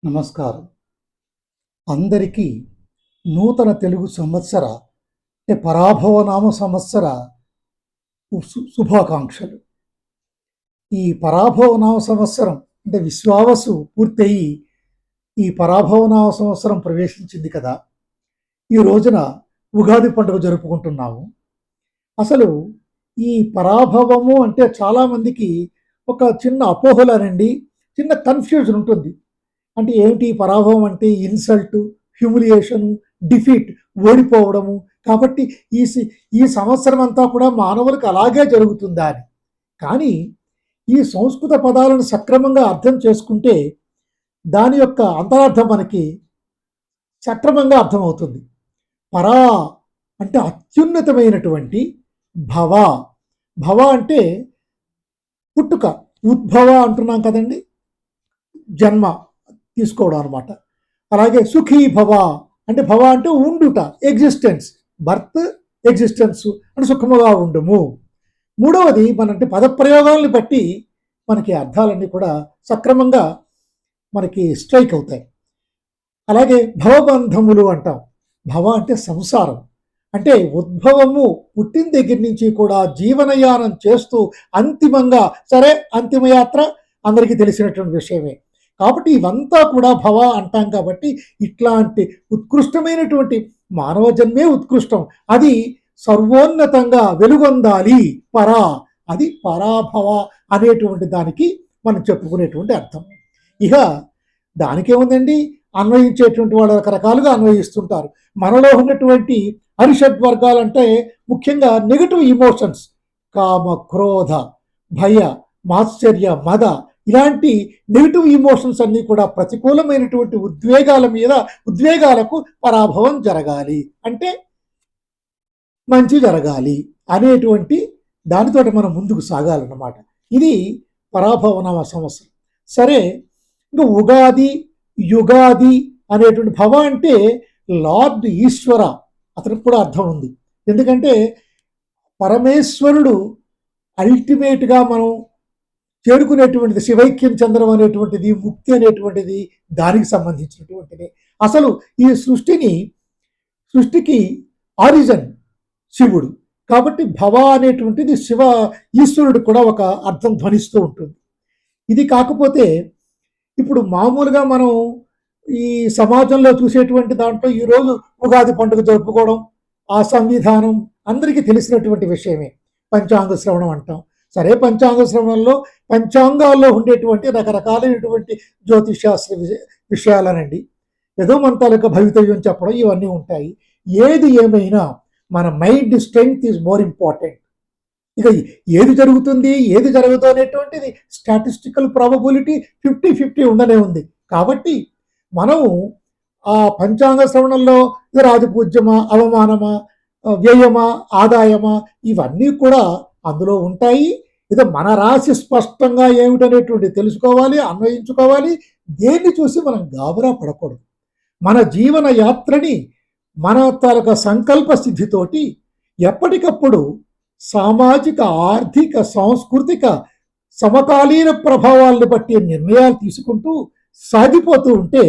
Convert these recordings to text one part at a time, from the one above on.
నమస్కారం. అందరికీ నూతన తెలుగు సంవత్సర పరాభవనామ సంవత్సర శుభాకాంక్షలు. ఈ పరాభవనామ సంవత్సరం అంటే విశ్వావసు పూర్తయి ఈ పరాభవనామ సంవత్సరం ప్రవేశించింది కదా. ఈ రోజున ఉగాది పండుగ జరుపుకుంటున్నాము. అసలు ఈ పరాభవము అంటే చాలామందికి ఒక చిన్న అపోహలనండి, చిన్న కన్ఫ్యూజన్ ఉంటుంది. అంటే ఏమిటి పరాభవం అంటే ఇన్సల్ట్, హ్యూమిలియేషను, డిఫీట్, ఓడిపోవడము. కాబట్టి ఈ సంవత్సరం అంతా కూడా మానవులకు అలాగే జరుగుతుందా అని. కానీ ఈ సంస్కృత పదాలను సక్రమంగా అర్థం చేసుకుంటే దాని యొక్క అంతరార్థం మనకి సక్రమంగా అర్థమవుతుంది. పరా అంటే అత్యున్నతమైనటువంటి, భవ భవ అంటే పుట్టుక, ఉద్భవ అంటున్నాం కదండి, జన్మ తీసుకోవడం అనమాట. అలాగే సుఖీ భవ అంటే భవ అంటే ఉండుట, ఎగ్జిస్టెన్స్, బర్త్, ఎగ్జిస్టెన్స్ అంటే సుఖముగా ఉండుము. మూడవది అంటే పదప్రయోగాలను బట్టి మనకి అర్థాలన్నీ కూడా సక్రమంగా మనకి స్ట్రైక్ అవుతాయి. అలాగే భవబంధములు అంటాం. భవ అంటే సంసారం, అంటే ఉద్భవము పుట్టిన దగ్గర నుంచి కూడా జీవనయానం చేస్తూ అంతిమంగా, సరే అంతిమయాత్ర అందరికీ తెలిసినటువంటి విషయమే. కాబట్టి ఇవంతా కూడా భవ అంటాం. కాబట్టి ఇట్లాంటి ఉత్కృష్టమైనటువంటి మానవ జన్మే ఉత్కృష్టం, అది సర్వోన్నతంగా వెలుగొందాలి, పరా, అది పరాభవ అనేటువంటి దానికి మనం చెప్పుకునేటువంటి అర్థం. ఇక దానికేముందండి, అన్వయించేటువంటి వాళ్ళు రకరకాలుగా అన్వయిస్తుంటారు. మనలో ఉన్నటువంటి అరిషడ్వర్గాలంటే ముఖ్యంగా నెగటివ్ ఇమోషన్స్, కామ, క్రోధ, భయ, మాత్సర్య, మద, ఇలాంటి నెగిటివ్ ఇమోషన్స్ అన్నీ కూడా ప్రతికూలమైనటువంటి ఉద్వేగాలకు పరాభవం జరగాలి, అంటే మంచి జరగాలి అనేటువంటి దానితో మనం ముందుకు సాగాలన్నమాట. ఇది పరాభవనామ సంవత్సరం. సరే, ఇంకా ఉగాది, యుగాది అనేటువంటి భవ అంటే లార్డ్ ఈశ్వర, అతనికి కూడా అర్థం ఉంది. ఎందుకంటే పరమేశ్వరుడు అల్టిమేట్గా మనం చేరుకునేటువంటిది శివైక్యం చంద్రం అనేటువంటిది, ముక్తి అనేటువంటిది దానికి సంబంధించినటువంటిది. అసలు ఈ సృష్టికి ఆరిజన్ శివుడు, కాబట్టి భవ అనేటువంటిది శివ ఈశ్వరుడు కూడా ఒక అర్థం ధ్వనిస్తూ ఉంటుంది. ఇది కాకపోతే ఇప్పుడు మామూలుగా మనం ఈ సమాజంలో చూసేటువంటి దాంట్లో ఈరోజు ఉగాది పండుగ జరుపుకోవడం, ఆ సంవిధానం అందరికీ తెలిసినటువంటి విషయమే. పంచాంగ శ్రవణం అంటాం. సరే, పంచాంగ శ్రవణంలో పంచాంగాల్లో ఉండేటువంటి రకరకాలైనటువంటి జ్యోతిషాస్త్ర విషయాలనండి, ఏదో మన తాలూకా భవితవ్యం చెప్పడం, ఇవన్నీ ఉంటాయి. ఏది ఏమైనా మన mind strength is more important. ఇక ఏది జరుగుతుంది ఏది జరగదు అనేటువంటిది స్టాటిస్టికల్ ప్రాబబిలిటీ 50-50 ఉండనే ఉంది. కాబట్టి మనము ఆ పంచాంగ శ్రవణంలో రాజపూజ్యమా, అవమానమా, వ్యయమా, ఆదాయమా, ఇవన్నీ కూడా అందులో ఉంటాయి. ఇది మన రాశి స్పష్టంగా ఏమిటనేటువంటి తెలుసుకోవాలి, అన్వయించుకోవాలి. దేన్ని చూసి మనం గాబరా పడకూడదు. మన జీవన యాత్రని మన తాలూకా సంకల్ప సిద్ధితోటి ఎప్పటికప్పుడు సామాజిక, ఆర్థిక, సాంస్కృతిక సమకాలీన ప్రభావాలను బట్టి నిర్ణయాలు తీసుకుంటూ సాగిపోతూ ఉంటే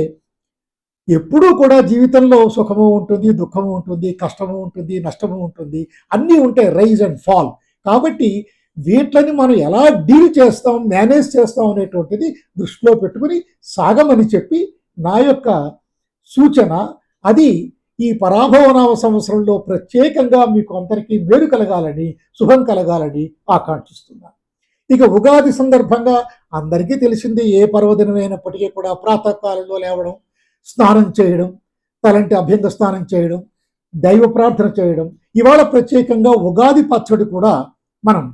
ఎప్పుడూ కూడా జీవితంలో సుఖము ఉంటుంది, దుఃఖము ఉంటుంది, కష్టము ఉంటుంది, నష్టము ఉంటుంది, అన్నీ ఉంటాయి, రైజ్ అండ్ ఫాల్. కాబట్టి వీటిని మనం ఎలా డీల్ చేస్తాం, మేనేజ్ చేస్తాం అనేటువంటిది దృష్టిలో పెట్టుకుని సాగమని చెప్పి నా యొక్క సూచన. అది ఈ పరాభవనామ సంవత్సరంలో ప్రత్యేకంగా మీకు అందరికీ మేలు కలగాలని, శుభం కలగాలని ఆకాంక్షిస్తున్నాను. ఇక ఉగాది సందర్భంగా అందరికీ తెలిసింది, ఏ పర్వదినమైనప్పటికీ కూడా ప్రాతకాలంలో లేవడం, స్నానం చేయడం, తలంటి అభ్యంగ స్నానం చేయడం, దైవ ప్రార్థన చేయడం. ఇవాళ ప్రత్యేకంగా ఉగాది పచ్చడి కూడా మనం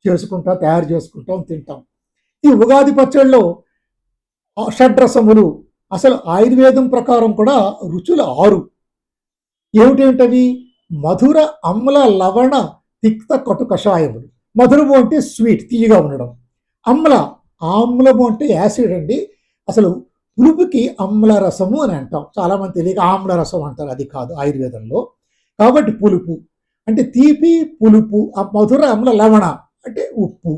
తయారు చేసుకుంటాం, తింటాం. ఈ ఉగాది పచ్చడిలో షడ్రసములు, అసలు ఆయుర్వేదం ప్రకారం కూడా రుచులు 6. ఏమిటేంటవి? మధుర, అమ్ల, లవణ, తిక్త, కటు కషాయములు. మధురము అంటే స్వీట్, తీయగా ఉండడం. ఆమ్లము అంటే యాసిడ్ అండి. అసలు పులుపుకి అమ్ల రసము అని అంటాం. చాలామంది తెలియక ఆమ్ల రసం అంటారు, అది కాదు ఆయుర్వేదంలో. కాబట్టి పులుపు అంటే తీపి, పులుపు. మధుర, అమ్ల, లవణ అంటే ఉప్పు,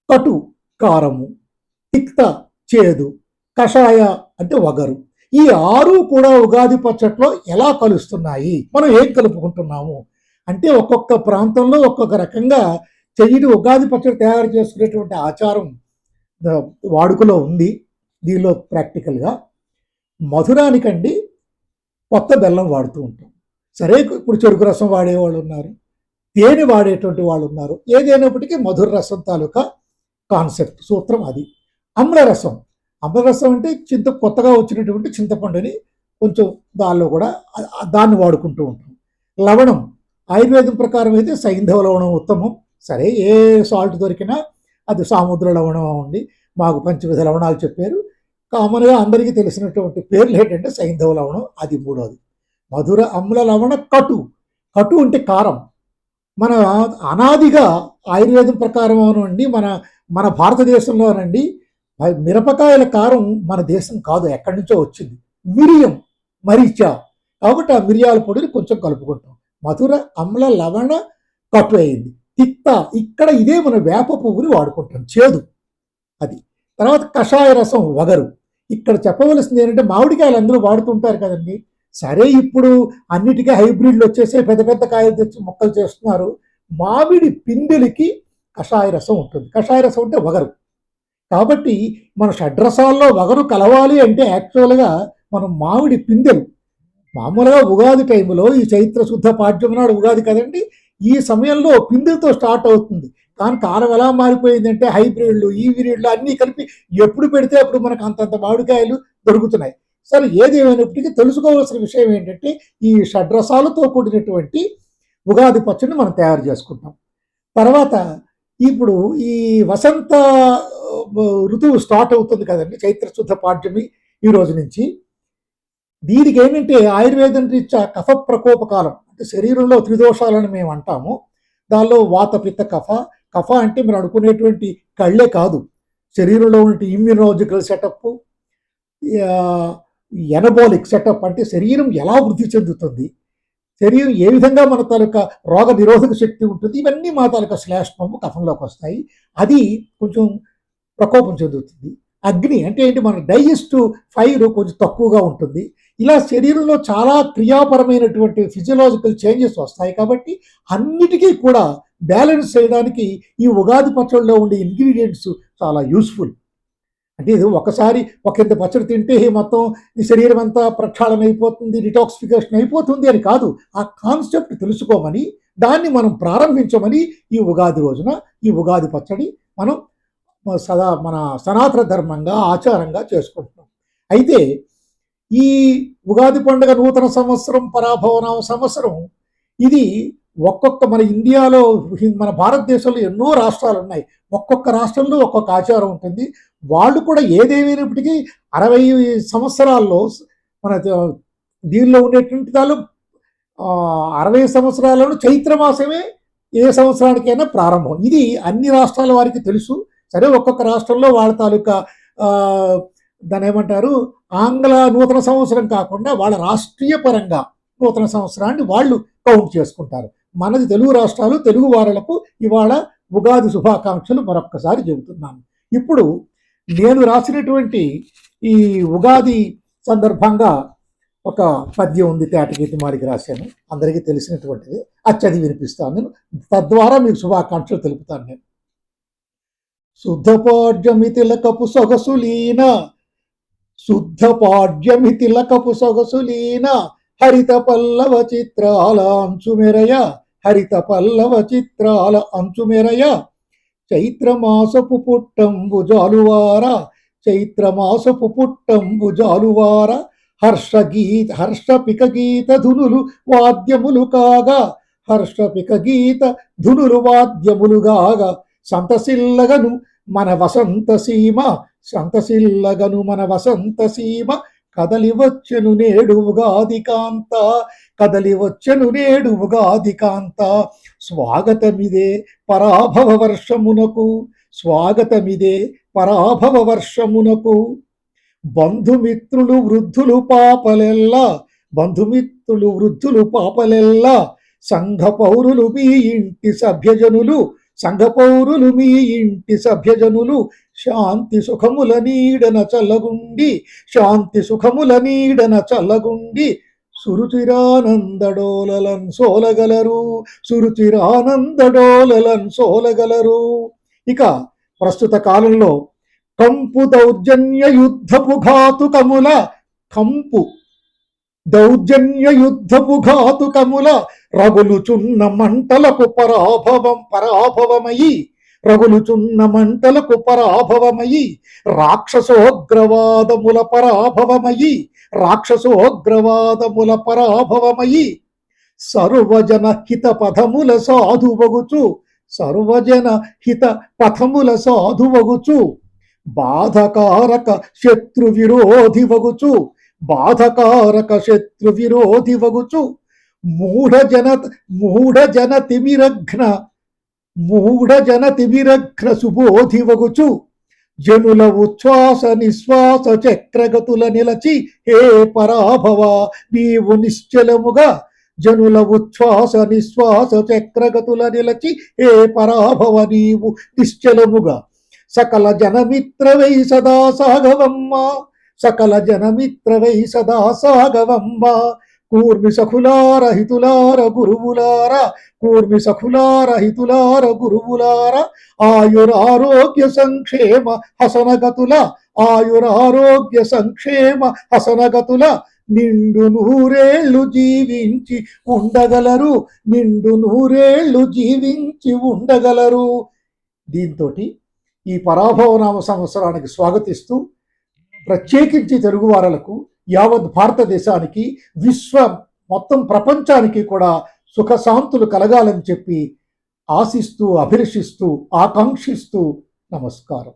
కటు కారము, తిక్త చేదు, కషాయ అంటే వగరు. ఈ 6 కూడా ఉగాది పచ్చట్లో ఎలా కలుస్తున్నాయి? మనం ఏం కలుపుకుంటున్నాము? అంటే ఒక్కొక్క ప్రాంతంలో ఒక్కొక్క రకంగా ఉగాది పచ్చడి తయారు చేసుకునేటువంటి ఆచారం వాడుకలో ఉంది. దీనిలో ప్రాక్టికల్‌గా మధురానికండి కొత్త బెల్లం వాడుతూ ఉంటాం. సరే ఇప్పుడు చెరుకు రసం వాడేవాళ్ళు ఉన్నారు. తేనె వాడేటువంటి వాళ్ళు ఉన్నారు. ఏదైనప్పటికీ మధుర రసం తాలూకా కాన్సెప్ట్ సూత్రం అది. అమ్లరసం. అమ్లరసం అంటే కొత్తగా వచ్చినటువంటి చింతపండుని కొంచెం దానిలో కూడా దాన్ని వాడుకుంటూ ఉంటాం. లవణం. ఆయుర్వేదం ప్రకారం అయితే సైంధవ లవణం ఉత్తమం. సరే ఏ సాల్ట్ దొరికినా అది సాముద్ర లవణం ఉండి మాకు పంచవిధ లవణాలు చెప్పారు. కామన్గా అందరికీ తెలిసినటువంటి పేర్లు ఏంటంటే సైంధవ లవణం, అది మూడోది. మధుర అమ్ల లవణ కటు. కటు అంటే కారం. మన అనాదిగా ఆయుర్వేదం ప్రకారం అవునండి మన మన భారతదేశంలోనండి మిరపకాయల కారం మన దేశం కాదు, ఎక్కడి నుంచో వచ్చింది. మిరియం, మరీచ. కాబట్టి ఆ మిరియాల పొడిని కొంచెం కలుపుకుంటాం. మధుర అమ్ల లవణ కటు అయింది. తిక్త, ఇక్కడ ఇదే మన వేప పువ్వుని వాడుకుంటాం, చేదు అది. తర్వాత కషాయ రసం వగరు. ఇక్కడ చెప్పవలసింది ఏంటంటే మామిడికాయలు అందరూ వాడుతుంటారు కదండి. సరే ఇప్పుడు అన్నిటికీ హైబ్రిడ్లు వచ్చేసే పెద్ద పెద్ద కాయలు తెచ్చి మొక్కలు చేస్తున్నారు. మామిడి పిందెలకి కషాయ రసం ఉంటుంది. కషాయ రసం అంటే వగరు. కాబట్టి మన షడ్రసాల్లో వగరు కలవాలి అంటే యాక్చువల్గా మనం మామిడి పిందెలు మామూలుగా ఉగాది టైంలో ఈ చైత్ర శుద్ధ పాడ్యం నాడు ఉగాది కదండి, ఈ సమయంలో పిందెలతో స్టార్ట్ అవుతుంది. కానీ కాలం ఎలా మారిపోయిందంటే హైబ్రిడ్లు ఈవిరిడ్లు అన్నీ కలిపి ఎప్పుడు పెడితే అప్పుడు మనకు అంతంత మామిడికాయలు దొరుకుతున్నాయి. సరే ఏది ఏమైనప్పటికీ తెలుసుకోవాల్సిన విషయం ఏంటంటే ఈ షడ్రసాలతో కూడినటువంటి ఉగాది పచ్చడిని మనం తయారు చేసుకుంటాం. తర్వాత ఇప్పుడు ఈ వసంత ఋతువు స్టార్ట్ అవుతుంది కదండి, చైత్ర శుద్ధ పాడ్యమి ఈ రోజు నుంచి. దీనికి ఏంటంటే ఆయుర్వేదం రీత్యా కఫ ప్రకోప కాలం, అంటే శరీరంలో త్రిదోషాలని మేము అంటాము. దానిలో వాత పిత్త కఫ. కఫ అంటే మీరు అనుకునేటువంటి కళ్ళే కాదు, శరీరంలో ఉండే ఇమ్యూనాలజికల్ సెటప్, ఎనబాలిక్ సెటప్, అంటే శరీరం ఎలా వృద్ధి చెందుతుంది, శరీరం ఏ విధంగా మన తాలూకా రోగ నిరోధక శక్తి ఉంటుంది, ఇవన్నీ మా తాలూకా శ్లేష్మము కఫంలోకి వస్తాయి. అది కొంచెం ప్రకోపం చెందుతుంది. అగ్ని అంటే ఏంటి, మన డైజెస్టివ్ ఫైర్ కొంచెం తక్కువగా ఉంటుంది. ఇలా శరీరంలో చాలా క్రియాపరమైనటువంటి ఫిజియలాజికల్ చేంజెస్ వస్తాయి. కాబట్టి అన్నిటికీ కూడా బ్యాలెన్స్ చేయడానికి ఈ ఉగాది పచ్చడిలో ఉండే ఇంగ్రీడియంట్స్ చాలా యూస్ఫుల్. అంటే ఇది ఒకసారి ఇంత పచ్చడి తింటే మొత్తం ఈ శరీరం అంతా ప్రక్షాళన అయిపోతుంది, డిటాక్సిఫికేషన్ అయిపోతుంది అని కాదు. ఆ కాన్సెప్ట్ తెలుసుకోమని, దాన్ని మనం ప్రారంభించమని ఈ ఉగాది రోజున ఈ ఉగాది పచ్చడి మనం మన సనాతన ధర్మంగా ఆచారంగా చేసుకుంటున్నాం. అయితే ఈ ఉగాది పండుగ నూతన సంవత్సరం పరాభవనామ సంవత్సరం ఇది మన ఇండియాలో మన భారతదేశంలో ఎన్నో రాష్ట్రాలు ఉన్నాయి. ఒక్కొక్క రాష్ట్రంలో ఒక్కొక్క ఆచారం ఉంటుంది. వాళ్ళు కూడా ఏదేమైనప్పటికీ 60 సంవత్సరాల్లో మన దీనిలో ఉండేటువంటి దానిలో 60 సంవత్సరాలను చైత్రమాసమే ఏ సంవత్సరానికైనా ప్రారంభం. ఇది అన్ని రాష్ట్రాల వారికి తెలుసు. సరే ఒక్కొక్క రాష్ట్రంలో వాళ్ళ తాలూకా దాన్ని ఏమంటారు, ఆంగ్ల నూతన సంవత్సరం కాకుండా వాళ్ళ రాష్ట్రీయ పరంగా నూతన సంవత్సరాన్ని వాళ్ళు కౌంట్ చేసుకుంటారు. మనది తెలుగు రాష్ట్రాలు, తెలుగు వారులకు ఇవాళ ఉగాది శుభాకాంక్షలు మరొక్కసారి చెబుతున్నాను. ఇప్పుడు నేను రాసినటువంటి ఈ ఉగాది సందర్భంగా ఒక పద్యం ఉంది, తేటగీతి మారికి రాశాను, అందరికీ తెలిసినటువంటిది. అది చదివి వినిపిస్తాను నేను, తద్వారా మీకు శుభాకాంక్షలు తెలుపుతాను నేను. శుద్ధపాడ్యమి తిలకపు సొగసులీన, శుద్ధపాడ్యమి తిలకపు సొగసులీన, హరిత పల్లవ చిత్రాల అంచుమెరయ, హరిత పల్లవ చిత్రాల అంచుమెరయ, చైత్రమాసపు పుట్టంబు జాలువార, చైత్రమాసపు పుట్టంబు జాలువార, హర్షపిక గీత ధునులు వాద్యములు కాగా, హర్షపిక గీత ధునులు వాద్యములుగాగా, సంతసిల్లగను మన వసంత సీమ, సంతసిల్లగను మన వసంత సీమ, కదలి వచ్చెను నేడు ఉగాది కాంత, కదలి వచ్చెను నేడు ఉగాది కాంత, స్వాగతమిదే పరాభవ వర్షమునకు, స్వాగతమిదే పరాభవ వర్షమునకు, బంధుమిత్రులు వృద్ధులు పాపలెల్లా, బంధుమిత్రులు వృద్ధులు పాపలెల్లా, సంఘ పౌరులు మీ ఇంటి సభ్యజనులు, సంఘ పౌరులు మీ ఇంటి సభ్యజనులు, శాంతి సుఖముల నీడన చల్లగుండి, శాంతి సుఖముల నీడన చల్లగుండి, సురుచిరానందడోలలన్ సోలగలరు, సురుచిరానందడోలలన్ సోలగలరు. ఇక ప్రస్తుత కాలంలో కంపు దౌర్జన్య యుద్ధపు ఘాతుకముల, కంపు దౌర్జన్య యుద్ధపు ఘాతుకముల రగులుచున్న మంటలకు పరాభవమయి, రగులుచున్న మంటలకు పరాభవమయి, రాక్షసోగ్రవాదముల పరాభవమయి, రాక్షసోగ్రవాదముల పరాభవమయి, సర్వజన హిత పథముల సాధువగుచు, సర్వజన హిత పథముల సాధువగుచు, బాధకారక శత్రు విరోధి వగుచు, బాధకారక శత్రు విరోధి వగుచు, మూఢజన తిమిరఘ్న సుబోధి వగుచు, జనుల ఉచ్ఛ్వాస నిశ్వాస చక్రగతుల నిలచి హే పరాభవ నీవు నిశ్చలముగా, జనుల ఉచ్ఛ్వాస నిశ్వాస చక్రగతుల నిలచి హే పరాభవ నీవు నిశ్చలముగా, సకల జనమిత్రవై సదా సాగవమ్మ, సకల జనమిత్రవై సదా సాగవమ్మ, కూర్మి సఖులార హితులార గురువులార, కూర్మి సఖులార హితులార గురువులార, ఆయురారోగ్య సంక్షేమ హసనగతుల, ఆయురారోగ్య సంక్షేమ హసనగతుల, నిండు నూరేళ్లు జీవించి ఉండగలరు, నిండు నూరేళ్లు జీవించి ఉండగలరు. దీంతో ఈ పరాభవనామ సంవత్సరానికి స్వాగతిస్తూ ప్రత్యేకించి తెలుగు వారలకు, యావత్ భారతదేశానికి, మొత్తం ప్రపంచానికి కూడా సుఖశాంతులు కలగాలని చెప్పి ఆశిస్తూ, అభిలషిస్తూ, ఆకాంక్షిస్తూ నమస్కారం.